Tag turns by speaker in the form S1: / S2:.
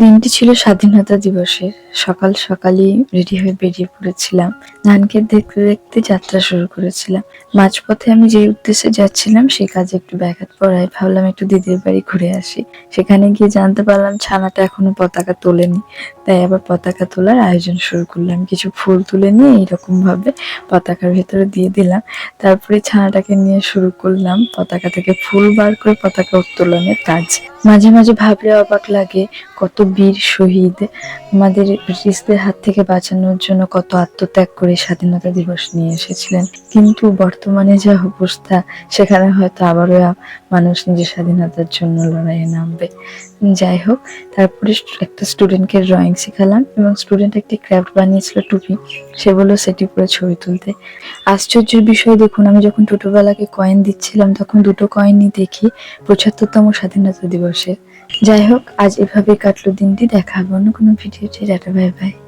S1: দিনটি ছিল স্বাধীনতা দিবসের। সকাল সকালই রেডি হয়ে বেরিয়ে পড়েছিলাম। ধানক্ষেত দেখতে দেখতে যাত্রা শুরু করেছিলাম। মাঝপথে আমি যে উদ্দেশ্যে যাচ্ছিলাম সেই কাজে একটু ব্যাঘাত পড়ায় ভাবলাম একটু দিদির বাড়ি ঘুরে আসি। সেখানে গিয়ে জানতে পারলাম ছানাটা এখনো পতাকা তোলেনি। তাই আবার পতাকা তোলার আয়োজন শুরু করলাম। কিছু ফুল তুলে নিয়ে এইরকম ভাবে পতাকার ভেতরে দিয়ে দিলাম। তারপরে ছানাটাকে নিয়ে শুরু করলাম পতাকা থেকে ফুল বার করে পতাকা উত্তোলনের কাজ। মাঝে মাঝে ভাবলে অবাক লাগে, কত বীর শহীদ আমাদের ব্রিটিশদের হাত থেকে বাঁচানোর জন্য কত আত্মত্যাগ করে স্বাধীনতা দিবস নিয়ে এসেছিলেন। কিন্তু বর্তমানে যা অবস্থা, সেখানে হয়তো আবারও মানুষ নিজের স্বাধীনতার জন্য লড়াইয়ে নামবে। যাই হোক, তারপরে একটা স্টুডেন্টকে ড্রয়িং শেখালাম এবং স্টুডেন্ট একটি ক্রাফট বানিয়েছিল টুপি। সে বলল সেটি পরে ছবি তুলতে। আশ্চর্যের বিষয় দেখুন, আমি যখন ছোটবেলাকে কয়েন দিচ্ছিলাম তখন দুটো কয়েনই দেখি ৭৫তম স্বাধীনতা দিবসে। যাই হোক, আজ এভাবে কাটলো দিনটি। দেখা হবে অন্য কোনো ভিডিওতে। Tata, bye bye.